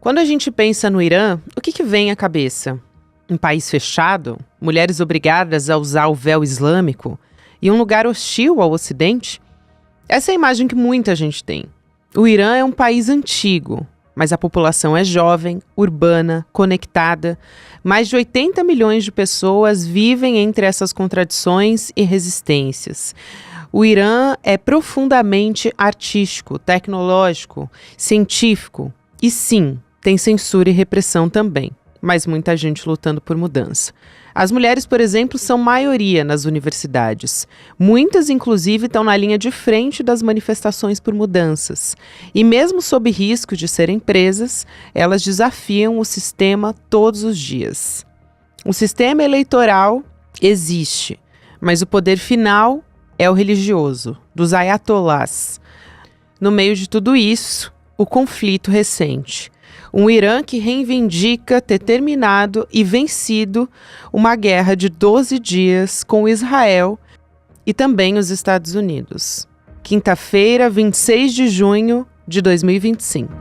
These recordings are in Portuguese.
Quando a gente pensa no Irã, o que vem à cabeça? Um país fechado, mulheres obrigadas a usar o véu islâmico e um lugar hostil ao Ocidente? Essa é a imagem que muita gente tem. O Irã é um país antigo, mas a população é jovem, urbana, conectada. Mais de 80 milhões de pessoas vivem entre essas contradições e resistências. O Irã é profundamente artístico, tecnológico, científico e, sim, tem censura e repressão também, mas muita gente lutando por mudança. As mulheres, por exemplo, são maioria nas universidades. Muitas, inclusive, estão na linha de frente das manifestações por mudanças. E mesmo sob risco de serem presas, elas desafiam o sistema todos os dias. O sistema eleitoral existe, mas o poder final é o religioso, dos ayatolás. No meio de tudo isso, o conflito recente. Um Irã que reivindica ter terminado e vencido uma guerra de 12 dias com Israel e também os Estados Unidos. Quinta-feira, 26 de junho de 2025.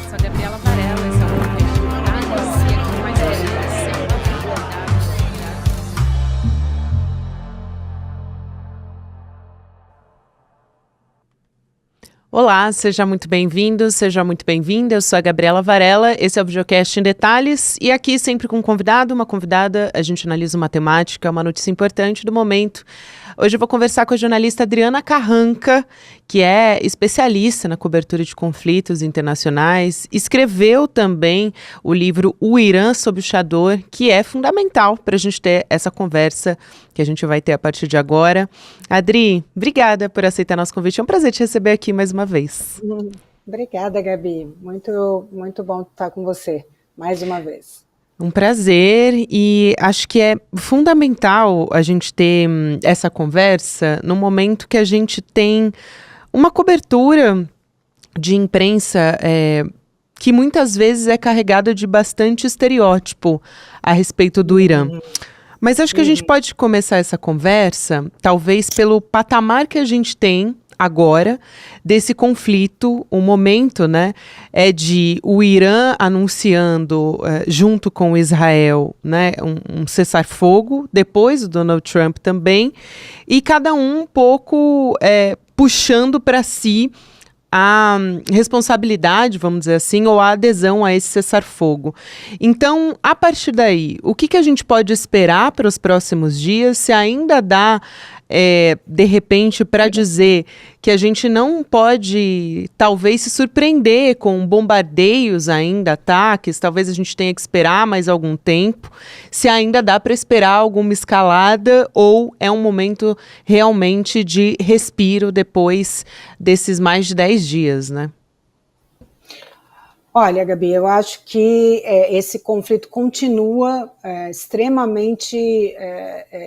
Sou a Gabriela Varela, esse é o podcast Detalhes, e aqui mais uma edição da Olá, seja muito bem-vindo, seja muito bem-vinda. Eu sou a Gabriela Varela, esse é o videocast em detalhes e aqui sempre com um convidado, uma convidada, a gente analisa uma temática, uma notícia importante do momento. Hoje eu vou conversar com a jornalista Adriana Carranca, que é especialista na cobertura de conflitos internacionais, escreveu também o livro O Irã sob o Chador, que é fundamental para a gente ter essa conversa que a gente vai ter a partir de agora. Adri, obrigada por aceitar nosso convite, é um prazer te receber aqui mais uma vez. Obrigada, Gabi, muito bom estar com você mais uma vez. Um prazer, e acho que é fundamental a gente ter essa conversa no momento que a gente tem uma cobertura de imprensa que muitas vezes é carregada de bastante estereótipo a respeito do Irã. Mas acho que a gente pode começar essa conversa, talvez pelo patamar que a gente tem agora desse conflito. O momento, né, é de o Irã anunciando, junto com Israel, né, um cessar-fogo, depois o Donald Trump também, e cada um pouco puxando para si a responsabilidade, vamos dizer assim, ou a adesão a esse cessar-fogo. Então, a partir daí, o que a gente pode esperar para os próximos dias, se ainda dá, de repente, para dizer que a gente não pode, talvez, se surpreender com bombardeios ainda, ataques, talvez a gente tenha que esperar mais algum tempo, se ainda dá para esperar alguma escalada ou é um momento realmente de respiro depois desses mais de 10 dias, né? Olha, Gabi, eu acho que esse conflito continua extremamente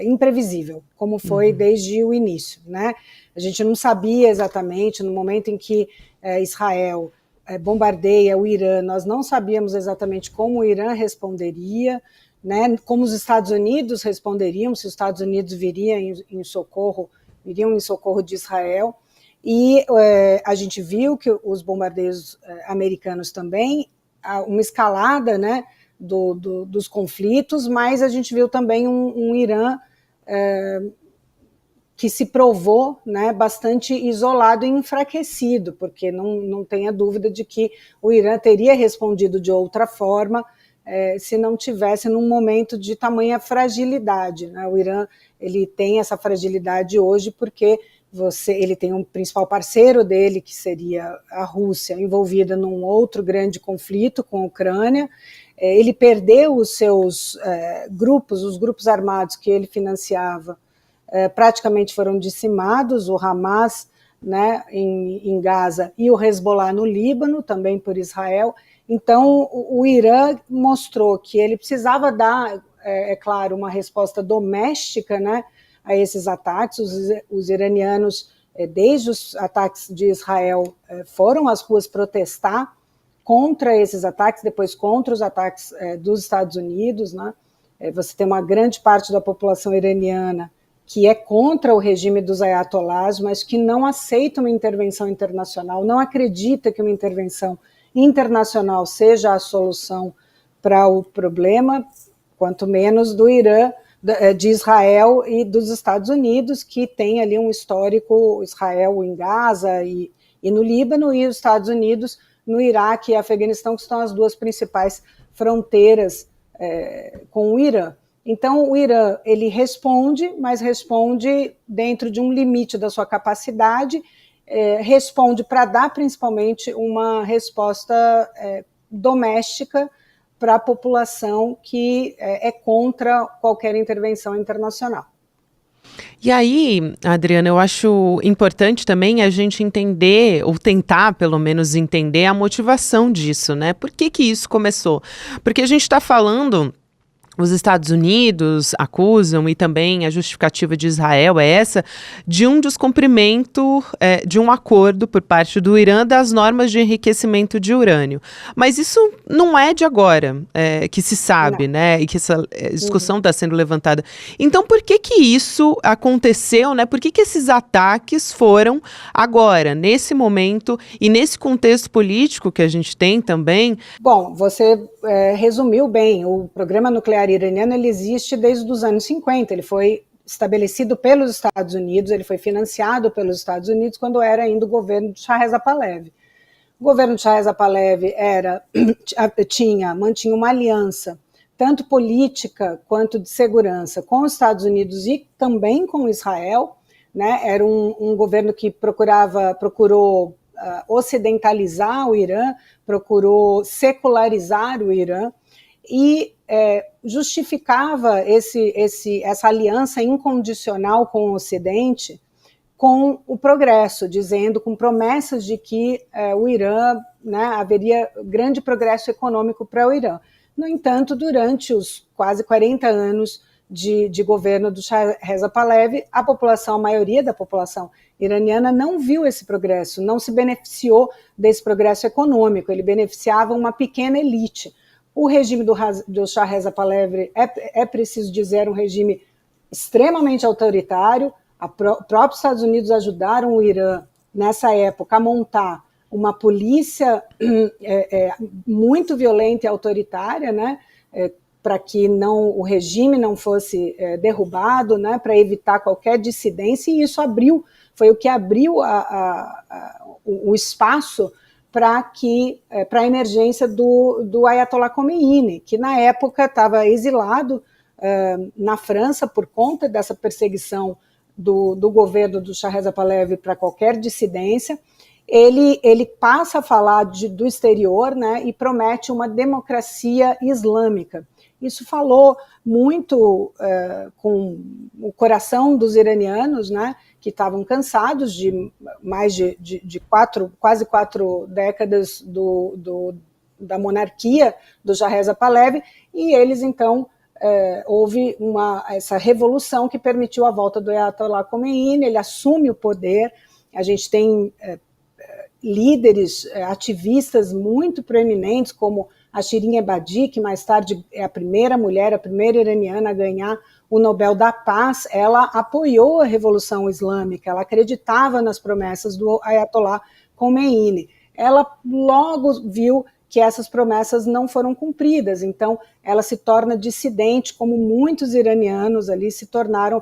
imprevisível, como foi desde o início, né? A gente não sabia exatamente, no momento em que Israel bombardeia o Irã, nós não sabíamos exatamente como o Irã responderia, né? Como os Estados Unidos responderiam, se os Estados Unidos viriam em socorro de Israel. E a gente viu que os bombardeios americanos também, uma escalada, né, dos conflitos, mas a gente viu também um Irã que se provou, né, bastante isolado e enfraquecido, porque não tenha dúvida de que o Irã teria respondido de outra forma se não tivesse num momento de tamanha fragilidade, né? O Irã ele tem essa fragilidade hoje porque ele tem um principal parceiro dele, que seria a Rússia, envolvida num outro grande conflito com a Ucrânia. Ele perdeu os seus grupos, os grupos armados que ele financiava, praticamente foram dizimados, o Hamas, né, em Gaza e o Hezbollah no Líbano, também por Israel. Então, o Irã mostrou que ele precisava dar, claro, uma resposta doméstica, né, a esses ataques. Os iranianos, desde os ataques de Israel, foram às ruas protestar contra esses ataques, depois contra os ataques dos Estados Unidos, né? Você tem uma grande parte da população iraniana que é contra o regime dos ayatolás, mas que não aceita uma intervenção internacional, não acredita que uma intervenção internacional seja a solução para o problema, quanto menos do Irã, de Israel e dos Estados Unidos, que tem ali um histórico, Israel em Gaza e no Líbano, e os Estados Unidos no Iraque e Afeganistão, que são as duas principais fronteiras com o Irã. Então, o Irã, ele responde, mas responde dentro de um limite da sua capacidade, responde para dar, principalmente, uma resposta doméstica para a população que é contra qualquer intervenção internacional. E aí, Adriana, eu acho importante também a gente entender, ou tentar pelo menos entender a motivação disso, né? Por que que isso começou? Porque a gente está falando... Os Estados Unidos acusam, e também a justificativa de Israel é essa, de um descumprimento de um acordo por parte do Irã das normas de enriquecimento de urânio. Mas isso não é de agora que se sabe, né? E que essa discussão está sendo levantada. Então, por que que isso aconteceu, né? Por que que esses ataques foram agora, nesse momento e nesse contexto político que a gente tem também? Bom, você resumiu bem. O programa nuclear iraniano, ele existe desde os anos 50, ele foi estabelecido pelos Estados Unidos, ele foi financiado pelos Estados Unidos quando era ainda o governo de Shah Reza Pahlavi. O governo de Shah Reza Pahlavi mantinha uma aliança, tanto política quanto de segurança, com os Estados Unidos e também com Israel, né? Era um governo que procurou ocidentalizar o Irã, procurou secularizar o Irã, e justificava essa aliança incondicional com o Ocidente com o progresso, dizendo, com promessas de que o Irã, né, haveria grande progresso econômico para o Irã. No entanto, durante os quase 40 anos de governo do Shah Reza Pahlavi, a maioria da população iraniana não viu esse progresso, não se beneficiou desse progresso econômico, ele beneficiava uma pequena elite. O regime do Shah Reza Pahlavi é preciso dizer, um regime extremamente autoritário. Próprios Estados Unidos ajudaram o Irã, nessa época, a montar uma polícia muito violenta e autoritária, né, para que o regime não fosse derrubado, né, para evitar qualquer dissidência, e isso foi o que abriu o espaço para a emergência do Ayatollah Khomeini, que na época estava exilado na França por conta dessa perseguição do governo do Shah Reza Pahlavi para qualquer dissidência. Ele passa a falar do exterior, né, e promete uma democracia islâmica. Isso falou muito com o coração dos iranianos, né, que estavam cansados de mais de quase 4 décadas da monarquia do Shah Reza Pahlavi, e eles, então, houve essa revolução que permitiu a volta do Ayatollah Khomeini, ele assume o poder. A gente tem líderes, ativistas muito proeminentes, como a Shirin Ebadi, que mais tarde é a primeira mulher, a primeira iraniana a ganhar o Nobel da Paz. Ela apoiou a Revolução Islâmica, ela acreditava nas promessas do Ayatollah Khomeini. Ela logo viu que essas promessas não foram cumpridas, então ela se torna dissidente, como muitos iranianos ali se tornaram,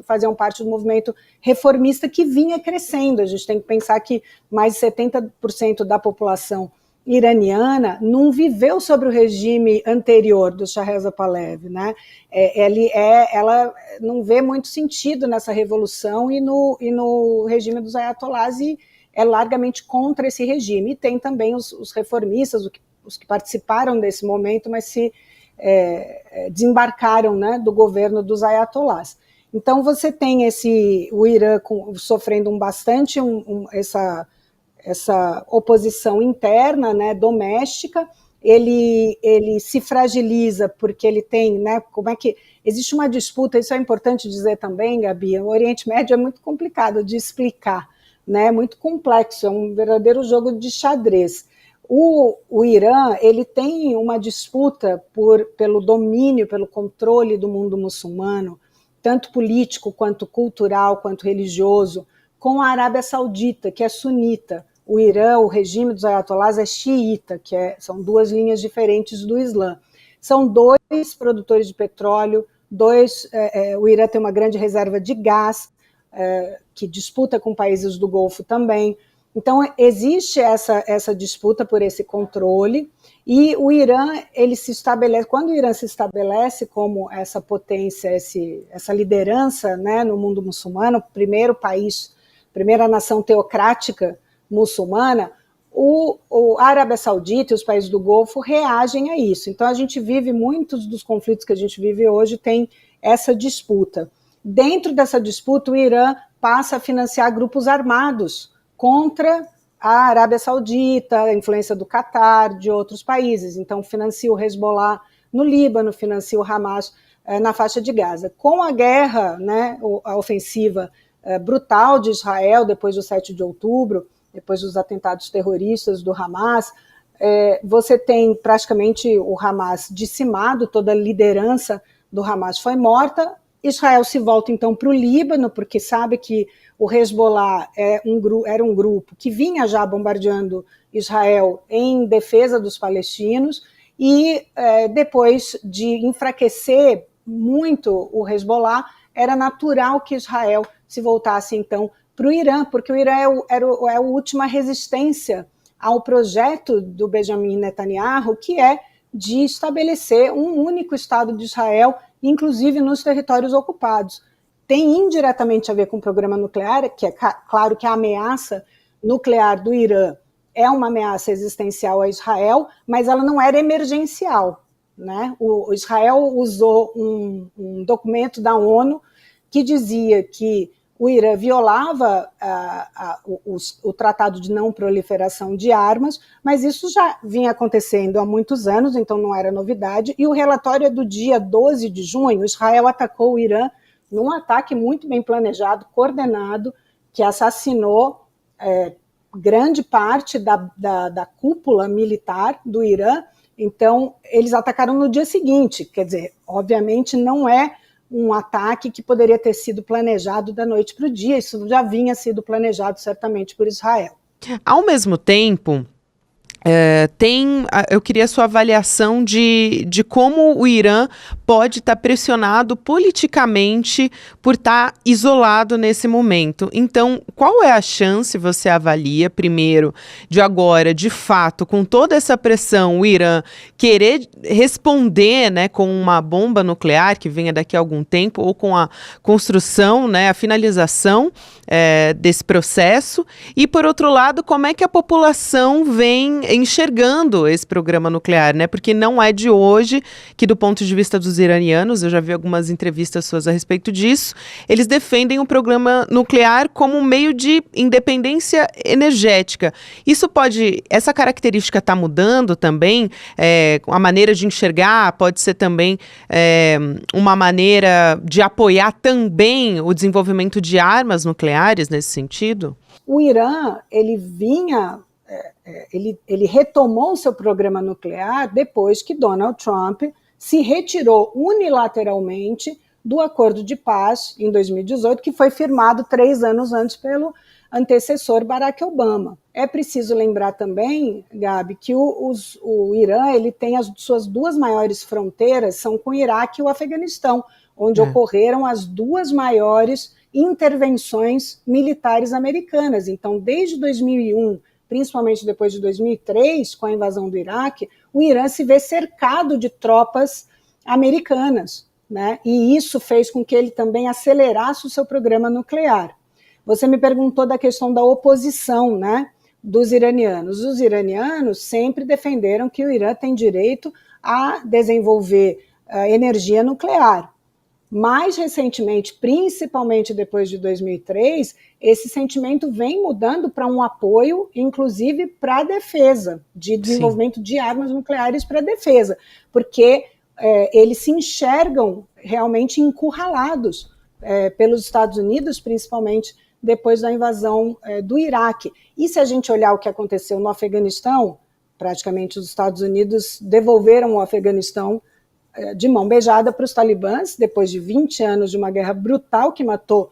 faziam parte do movimento reformista que vinha crescendo. A gente tem que pensar que mais de 70% da população iraniana não viveu sobre o regime anterior do Shah Reza Pahlavi, né? Ela não vê muito sentido nessa revolução e no regime dos ayatollahs, e é largamente contra esse regime. E tem também os reformistas, os que participaram desse momento, mas se desembarcaram, né, do governo dos ayatollahs. Então você tem o Irã sofrendo bastante essa oposição interna, né, doméstica. Ele se fragiliza porque ele tem, né, existe uma disputa, isso é importante dizer também, Gabi. O Oriente Médio é muito complicado de explicar, né, muito complexo, é um verdadeiro jogo de xadrez. O Irã, ele tem uma disputa pelo domínio, pelo controle do mundo muçulmano, tanto político, quanto cultural, quanto religioso, com a Arábia Saudita, que é sunita. O Irã, o regime dos ayatolás, é xiita, são duas linhas diferentes do Islã. São dois produtores de petróleo, o Irã tem uma grande reserva de gás, que disputa com países do Golfo também. Então, existe essa disputa por esse controle, e o Irã, quando o Irã se estabelece como essa potência, essa liderança, né, no mundo muçulmano, primeira nação teocrática muçulmana, a Arábia Saudita e os países do Golfo reagem a isso. Então, a gente vive, muitos dos conflitos que a gente vive hoje tem essa disputa. Dentro dessa disputa, o Irã passa a financiar grupos armados contra a Arábia Saudita, a influência do Catar, de outros países. Então, financia o Hezbollah no Líbano, financia o Hamas na faixa de Gaza. Com a guerra, né, a ofensiva brutal de Israel, depois do 7 de outubro, depois dos atentados terroristas do Hamas, você tem praticamente o Hamas dizimado, toda a liderança do Hamas foi morta. Israel se volta então para o Líbano, porque sabe que o Hezbollah era um grupo que vinha já bombardeando Israel em defesa dos palestinos, e depois de enfraquecer muito o Hezbollah, era natural que Israel se voltasse então para o Irã, porque o Irã é a última resistência ao projeto do Benjamin Netanyahu, que é de estabelecer um único Estado de Israel, inclusive nos territórios ocupados. Tem indiretamente a ver com o programa nuclear, que é claro que a ameaça nuclear do Irã é uma ameaça existencial a Israel, mas ela não era emergencial, né? O Israel usou um documento da ONU que dizia que o Irã violava o Tratado de Não Proliferação de Armas, mas isso já vinha acontecendo há muitos anos, então não era novidade, e o relatório é do dia 12 de junho, Israel atacou o Irã num ataque muito bem planejado, coordenado, que assassinou grande parte da cúpula militar do Irã. Então, eles atacaram no dia seguinte, quer dizer, obviamente não é um ataque que poderia ter sido planejado da noite para o dia, isso já vinha sido planejado certamente por Israel. Ao mesmo tempo, eu queria a sua avaliação de como o Irã pode estar pressionado politicamente por estar isolado nesse momento. Então, qual é a chance, você avalia, primeiro, de agora, de fato, com toda essa pressão, o Irã querer responder, né, com uma bomba nuclear que venha daqui a algum tempo, ou com a construção, né, a finalização desse processo, e, por outro lado, como é que a população vem enxergando esse programa nuclear, né? Porque não é de hoje que, do ponto de vista dos iranianos, eu já vi algumas entrevistas suas a respeito disso, eles defendem o programa nuclear como um meio de independência energética. Essa característica está mudando também, a maneira de enxergar pode ser também uma maneira de apoiar também o desenvolvimento de armas nucleares nesse sentido? O Irã, ele retomou o seu programa nuclear depois que Donald Trump se retirou unilateralmente do acordo de paz em 2018, que foi firmado 3 anos antes pelo antecessor Barack Obama. É preciso lembrar também, Gabi, que o Irã ele tem as suas 2 maiores fronteiras, são com o Iraque e o Afeganistão, onde ocorreram as 2 maiores intervenções militares americanas. Então, desde 2001, principalmente depois de 2003, com a invasão do Iraque, o Irã se vê cercado de tropas americanas, né? E isso fez com que ele também acelerasse o seu programa nuclear. Você me perguntou da questão da oposição, né, dos iranianos. Os iranianos sempre defenderam que o Irã tem direito a desenvolver energia nuclear. Mais recentemente, principalmente depois de 2003, esse sentimento vem mudando para um apoio, inclusive para a defesa, de desenvolvimento de armas nucleares para a defesa, porque eles se enxergam realmente encurralados pelos Estados Unidos, principalmente depois da invasão do Iraque. E se a gente olhar o que aconteceu no Afeganistão, praticamente os Estados Unidos devolveram o Afeganistão de mão beijada para os talibãs, depois de 20 anos de uma guerra brutal que matou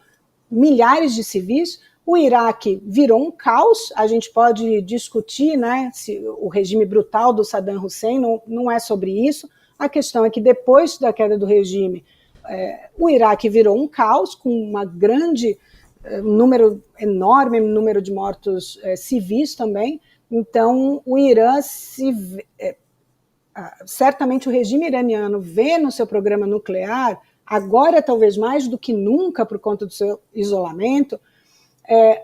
milhares de civis. O Iraque virou um caos. A gente pode discutir, né, se o regime brutal do Saddam Hussein, não é sobre isso. A questão é que depois da queda do regime, o Iraque virou um caos, com uma grande enorme número de mortos civis também. Então, o Irã certamente o regime iraniano vê no seu programa nuclear, agora talvez mais do que nunca por conta do seu isolamento,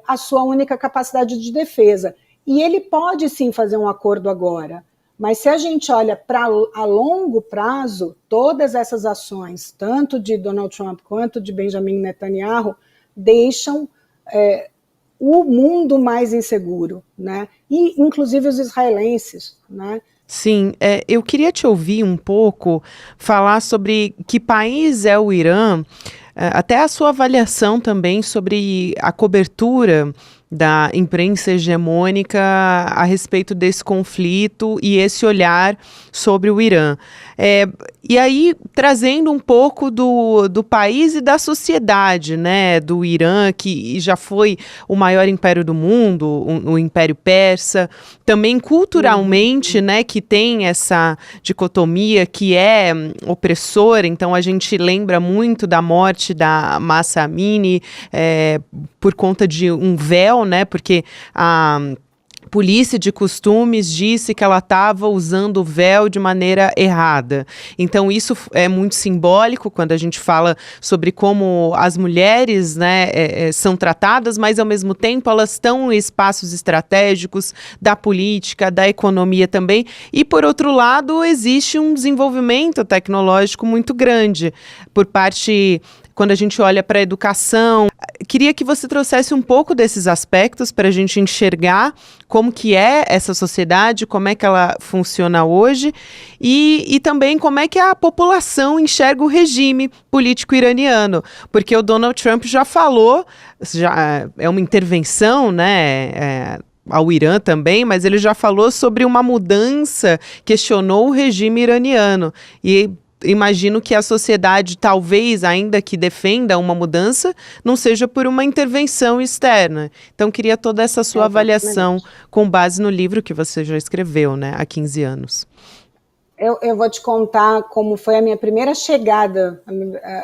a sua única capacidade de defesa. E ele pode sim fazer um acordo agora, mas se a gente olha para a longo prazo, todas essas ações, tanto de Donald Trump quanto de Benjamin Netanyahu, deixam o mundo mais inseguro, né? E inclusive os israelenses, né? Sim, eu queria te ouvir um pouco falar sobre que país é o Irã, até a sua avaliação também sobre a cobertura da imprensa hegemônica a respeito desse conflito e esse olhar sobre o Irã. E aí, trazendo um pouco do país e da sociedade, né, do Irã, que já foi o maior império do mundo, o Império Persa, também culturalmente, né, que tem essa dicotomia que é opressora. Então a gente lembra muito da morte da Mahsa Amini por conta de um véu, né, porque a polícia de costumes disse que ela estava usando o véu de maneira errada. Então isso é muito simbólico quando a gente fala sobre como as mulheres, né, são tratadas, mas ao mesmo tempo elas estão em espaços estratégicos da política, da economia também. E por outro lado, existe um desenvolvimento tecnológico muito grande por parte, quando a gente olha para a educação. Queria que você trouxesse um pouco desses aspectos para a gente enxergar como que é essa sociedade, como é que ela funciona hoje e também como é que a população enxerga o regime político iraniano, porque o Donald Trump já falou, é uma intervenção, né, ao Irã também, mas ele já falou sobre uma mudança, questionou o regime iraniano e imagino que a sociedade, talvez, ainda que defenda uma mudança, não seja por uma intervenção externa. Então, queria toda essa sua avaliação com base no livro que você já escreveu, né, há 15 anos. Eu vou te contar como foi a minha primeira chegada,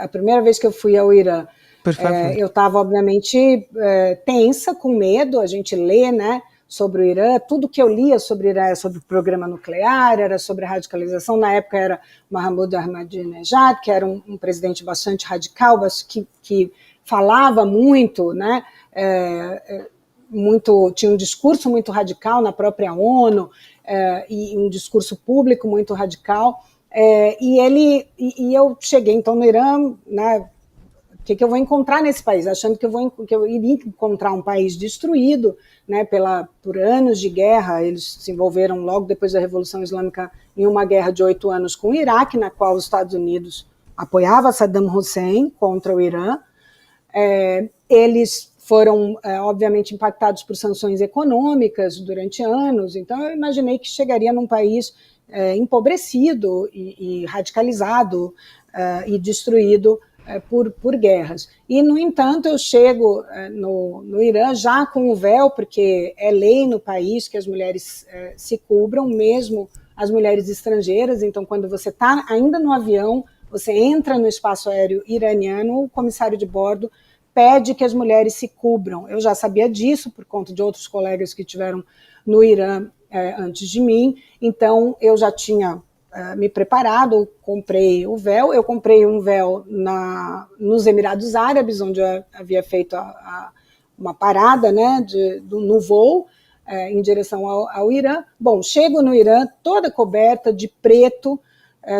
a primeira vez que eu fui ao Irã. Por favor. Eu estava, obviamente, tensa, com medo. A gente lê, né, sobre o Irã, tudo que eu lia sobre o Irã era sobre o programa nuclear, era sobre a radicalização. Na época era Mahmoud Ahmadinejad, que era um presidente bastante radical, que falava muito, né, tinha um discurso muito radical na própria ONU, e um discurso público muito radical. E eu cheguei então no Irã, né, o que eu vou encontrar nesse país? Achando que eu iria encontrar um país destruído, né, por anos de guerra. Eles se envolveram logo depois da Revolução Islâmica em uma guerra de 8 anos com o Iraque, na qual os Estados Unidos apoiava Saddam Hussein contra o Irã. Eles foram, obviamente, impactados por sanções econômicas durante anos. Então, eu imaginei que chegaria num país empobrecido e radicalizado e destruído por guerras. E, no entanto, eu chego no Irã já com o véu, porque é lei no país que as mulheres se cubram, mesmo as mulheres estrangeiras. Então, quando você está ainda no avião, você entra no espaço aéreo iraniano, o comissário de bordo pede que as mulheres se cubram. Eu já sabia disso por conta de outros colegas que tiveram no Irã antes de mim, então eu já tinha me preparado, comprei o véu. Eu comprei um véu nos Emirados Árabes, onde eu havia feito uma parada, né, no voo em direção ao Irã. Bom, chego no Irã toda coberta de preto,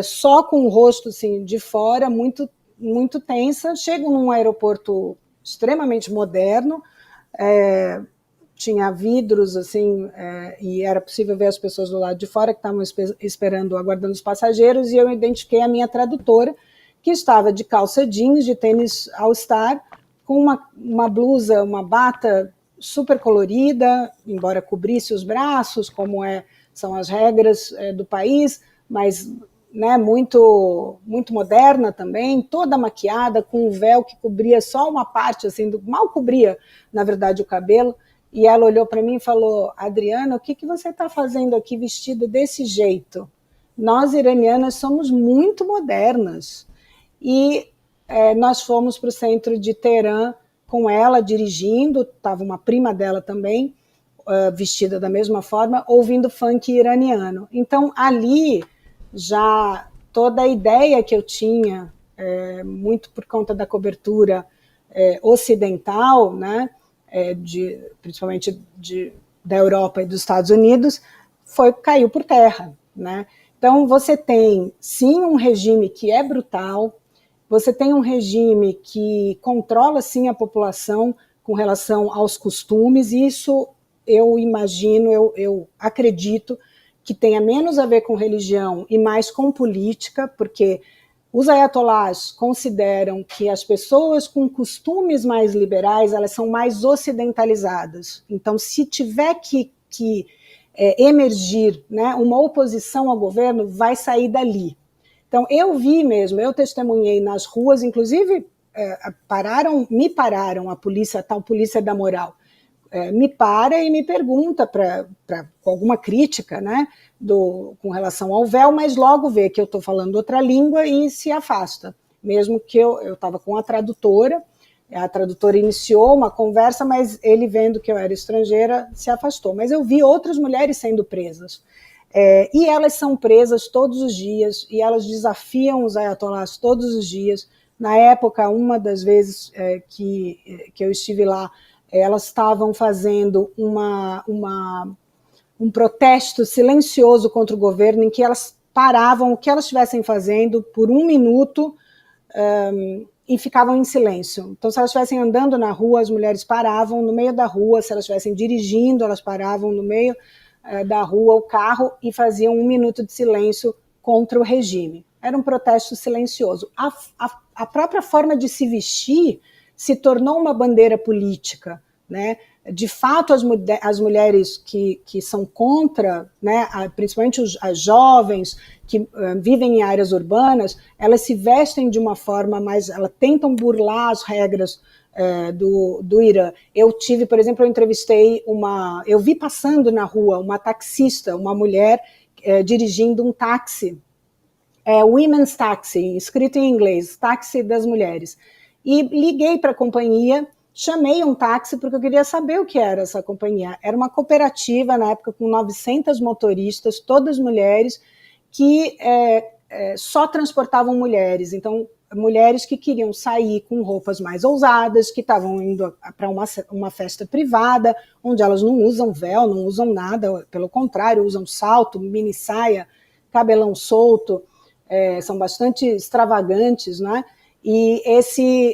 só com o rosto assim, de fora, muito, muito tensa. Chego num aeroporto extremamente moderno, tinha vidros, assim, e era possível ver as pessoas do lado de fora que estavam esperando, aguardando os passageiros, e eu identifiquei a minha tradutora, que estava de calça jeans, de tênis All-Star, com uma blusa, uma bata super colorida, embora cobrisse os braços, como são as regras do país, mas né, muito moderna também, toda maquiada, com um véu que cobria só uma parte, assim, mal cobria, na verdade, o cabelo. E ela olhou para mim e falou: Adriana, o que você está fazendo aqui vestida desse jeito? Nós, iranianas, somos muito modernas. E nós fomos para o centro de Teherã com ela dirigindo, estava uma prima dela também, vestida da mesma forma, ouvindo funk iraniano. Então, ali, já toda a ideia que eu tinha, muito por conta da cobertura ocidental, né, principalmente da Europa e dos Estados Unidos, caiu por terra, né? Então, você tem, sim, um regime que é brutal, você tem um regime que controla, sim, a população com relação aos costumes, e isso eu imagino, eu acredito que tenha menos a ver com religião e mais com política, porque os ayatolás consideram que as pessoas com costumes mais liberais, elas são mais ocidentalizadas. Então, se tiver que emergir, né, uma oposição ao governo, vai sair dali. Então, eu vi mesmo, eu testemunhei nas ruas, inclusive me pararam a polícia, a tal polícia da moral, me para e me pergunta com alguma crítica, né, com relação ao véu, mas logo vê que eu estou falando outra língua e se afasta. Mesmo que eu estava com a tradutora iniciou uma conversa, mas ele, vendo que eu era estrangeira, se afastou. Mas eu vi outras mulheres sendo presas. E elas são presas todos os dias, e elas desafiam os ayatolás todos os dias. Na época, uma das vezes que eu estive lá, elas estavam fazendo um protesto silencioso contra o governo, em que elas paravam o que elas estivessem fazendo por 1 minuto e ficavam em silêncio. Então, se elas estivessem andando na rua, as mulheres paravam no meio da rua, se elas estivessem dirigindo, elas paravam no meio da rua, o carro, e faziam 1 minuto de silêncio contra o regime. Era um protesto silencioso. A própria forma de se vestir se tornou uma bandeira política, né? De fato, as mulheres que são contra, né, principalmente as jovens que vivem em áreas urbanas, elas se vestem de uma forma mais, elas tentam burlar as regras do Irã. Por exemplo, eu entrevistei eu vi passando na rua uma taxista, uma mulher dirigindo um táxi, Women's Taxi, escrito em inglês, táxi das mulheres. E liguei para a companhia, chamei um táxi porque eu queria saber o que era essa companhia. Era uma cooperativa, na época, com 900 motoristas, todas mulheres, que só transportavam mulheres. Então, mulheres que queriam sair com roupas mais ousadas, que estavam indo para uma festa privada, onde elas não usam véu, não usam nada, pelo contrário, usam salto, mini saia, cabelão solto, são bastante extravagantes, né? E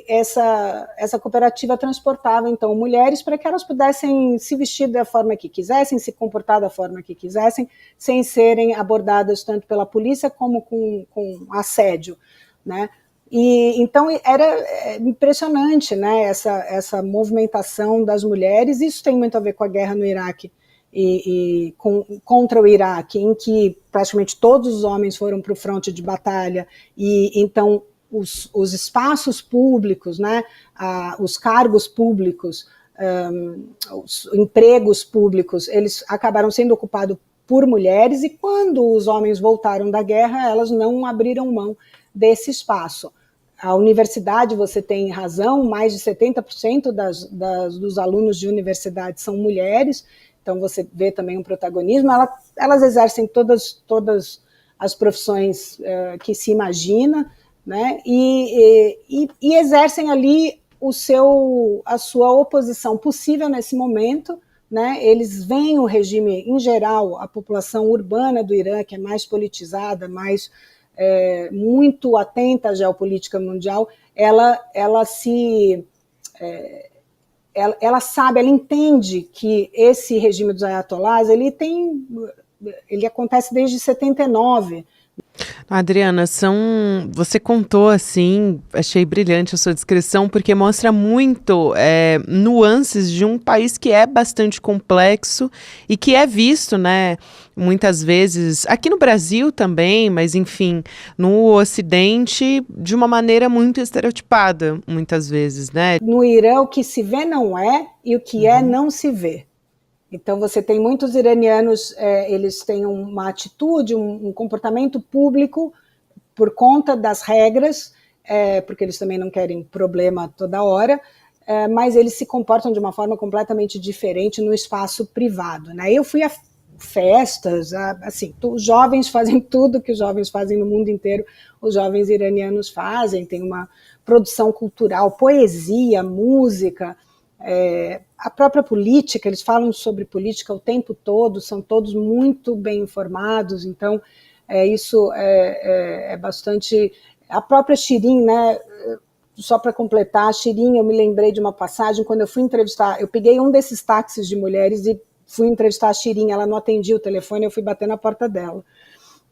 essa cooperativa transportava, então, mulheres para que elas pudessem se vestir da forma que quisessem, se comportar da forma que quisessem, sem serem abordadas tanto pela polícia como com assédio, né? E então era impressionante, né, essa movimentação das mulheres. Isso tem muito a ver com a guerra no Iraque contra o Iraque, em que praticamente todos os homens foram para o fronte de batalha, e então os espaços públicos, né, os cargos públicos, os empregos públicos, eles acabaram sendo ocupados por mulheres, e quando os homens voltaram da guerra, elas não abriram mão desse espaço. A universidade, você tem razão, mais de 70% dos alunos de universidade são mulheres, então você vê também um protagonismo. Elas exercem todas as profissões que se imagina, né? E exercem ali a sua oposição possível nesse momento, né? Eles veem o regime, em geral, a população urbana do Irã, que é mais politizada, muito atenta à geopolítica mundial, ela entende que esse regime dos ayatolás, ele acontece desde 79, Adriana, você contou assim, achei brilhante a sua descrição, porque mostra muito nuances de um país que é bastante complexo e que é visto, né, muitas vezes, aqui no Brasil também, mas enfim, no Ocidente, de uma maneira muito estereotipada, muitas vezes, né? No Irã, o que se vê não é, e o que é não se vê. Então, você tem muitos iranianos, eles têm uma atitude, um comportamento público por conta das regras, porque eles também não querem problema toda hora, mas eles se comportam de uma forma completamente diferente no espaço privado, né? Eu fui a festas, assim, os jovens fazem tudo que os jovens fazem no mundo inteiro, os jovens iranianos fazem, tem uma produção cultural, poesia, música, a própria política, eles falam sobre política o tempo todo, são todos muito bem informados, então isso é bastante... A própria Shirin, né, só para completar, a Shirin, eu me lembrei de uma passagem, quando eu fui entrevistar, eu peguei um desses táxis de mulheres e fui entrevistar a Shirin, ela não atendia o telefone, eu fui bater na porta dela.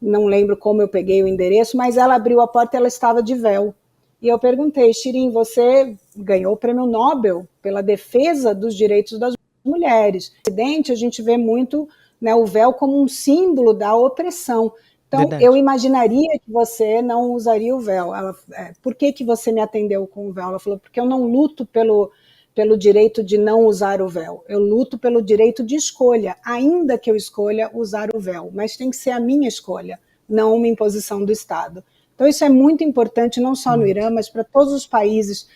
Não lembro como eu peguei o endereço, mas ela abriu a porta e ela estava de véu. E eu perguntei, Shirin, você ganhou o prêmio Nobel pela defesa dos direitos das mulheres. No Ocidente, a gente vê muito, né, o véu como um símbolo da opressão. Então, verdade, eu imaginaria que você não usaria o véu. Por que você me atendeu com o véu? Ela falou, porque eu não luto pelo direito de não usar o véu. Eu luto pelo direito de escolha, ainda que eu escolha usar o véu. Mas tem que ser a minha escolha, não uma imposição do Estado. Então, isso é muito importante, não só no Irã, mas para todos os países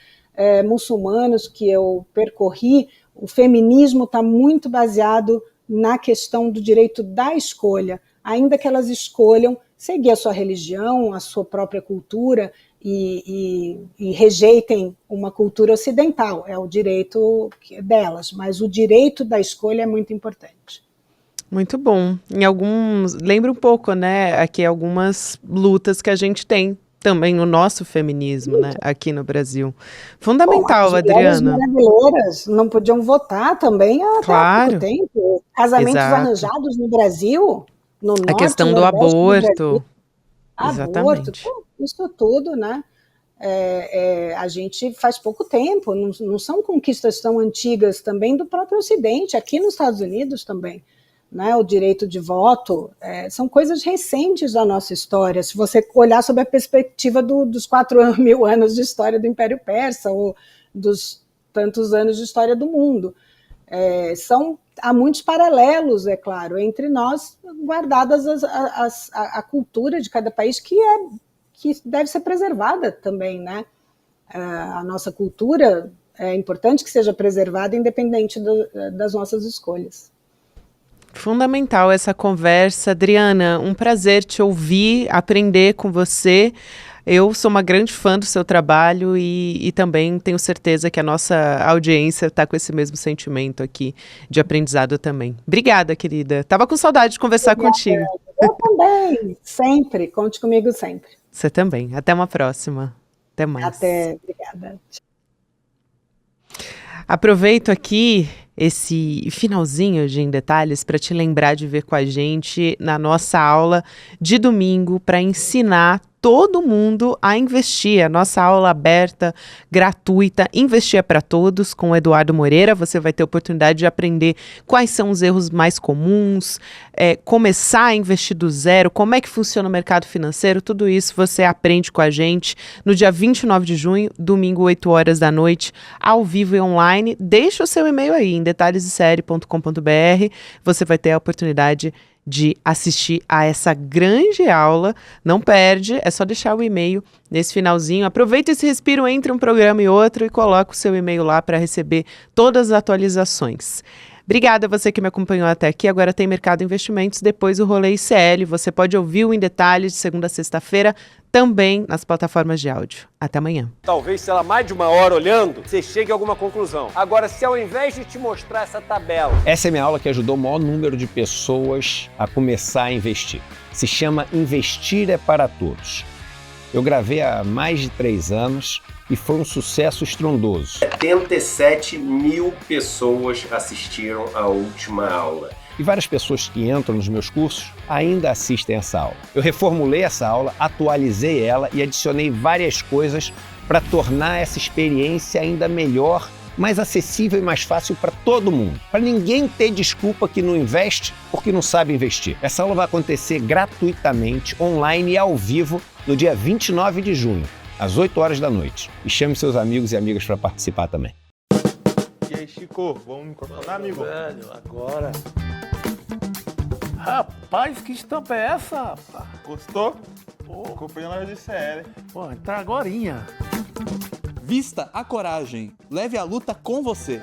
muçulmanos que eu percorri. O feminismo está muito baseado na questão do direito da escolha, ainda que elas escolham seguir a sua religião, a sua própria cultura e rejeitem uma cultura ocidental. É o direito delas, mas o direito da escolha é muito importante. Muito bom. Lembra um pouco, né, aqui algumas lutas que a gente tem também no nosso feminismo, né, aqui no Brasil. Fundamental, bom, Adriana. As brasileiras não podiam votar também há pouco tempo. Casamentos arranjados no Brasil, no norte, a questão do aborto. Exatamente. Aborto, isso tudo, né? A gente faz pouco tempo, não são conquistas tão antigas também do próprio Ocidente, aqui nos Estados Unidos também. Né, o direito de voto, são coisas recentes da nossa história. Se você olhar sob a perspectiva dos 4.000 anos de história do Império Persa, ou dos tantos anos de história do mundo. Há muitos paralelos, é claro, entre nós, guardadas a cultura de cada país, que deve ser preservada também. Né? A nossa cultura é importante que seja preservada, independente das nossas escolhas. Fundamental essa conversa. Adriana, um prazer te ouvir, aprender com você. Eu sou uma grande fã do seu trabalho e também tenho certeza que a nossa audiência está com esse mesmo sentimento aqui de aprendizado também. Obrigada, querida. Estava com saudade de conversar contigo. Eu também, sempre. Conte comigo sempre. Você também. Até uma próxima. Até mais. Até. Obrigada. Aproveito aqui esse finalzinho de Em Detalhes para te lembrar de ver com a gente na nossa aula de domingo para ensinar todo mundo a investir. A nossa aula aberta, gratuita, Investir é para Todos, com o Eduardo Moreira. Você vai ter a oportunidade de aprender quais são os erros mais comuns, começar a investir do zero, como é que funciona o mercado financeiro, tudo isso você aprende com a gente no dia 29 de junho, domingo, 8 horas da noite, ao vivo e online. Deixa o seu e-mail aí, em detalhesdesérie.com.br. Você vai ter a oportunidade de assistir a essa grande aula. Não perde, é só deixar o e-mail nesse finalzinho. Aproveita esse respiro entre um programa e outro e coloca o seu e-mail lá para receber todas as atualizações. Obrigada a você que me acompanhou até aqui. Agora tem Mercado Investimentos, depois o Rolê ICL. Você pode ouvir o Em Detalhes de segunda a sexta-feira, também nas plataformas de áudio. Até amanhã. Talvez, sei lá, mais de uma hora olhando, você chegue a alguma conclusão. Agora, se ao invés de te mostrar essa tabela... Essa é a minha aula que ajudou o maior número de pessoas a começar a investir. Se chama Investir é para Todos. Eu gravei há mais de 3 anos e foi um sucesso estrondoso. 77 mil pessoas assistiram à última aula. E várias pessoas que entram nos meus cursos ainda assistem essa aula. Eu reformulei essa aula, atualizei ela e adicionei várias coisas para tornar essa experiência ainda melhor, mais acessível e mais fácil para todo mundo. Para ninguém ter desculpa que não investe porque não sabe investir. Essa aula vai acontecer gratuitamente, online e ao vivo no dia 29 de junho, às 8 horas da noite. E chame seus amigos e amigas para participar também. E aí, Chico, vamos microfonar, amigo? Velho, agora. Rapaz, que estampa é essa, rapaz? Gostou? Pô, Comprei na loja de CL. pô, entrar agorinha. Vista a coragem. Leve a luta com você.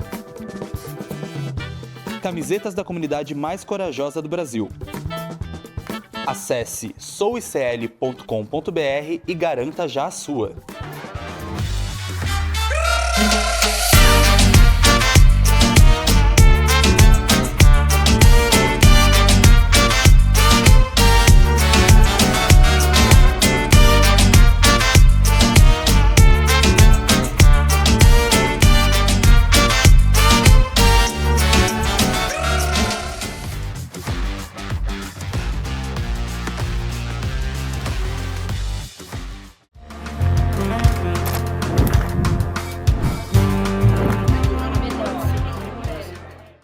Camisetas da comunidade mais corajosa do Brasil. Acesse souicl.com.br e garanta já a sua.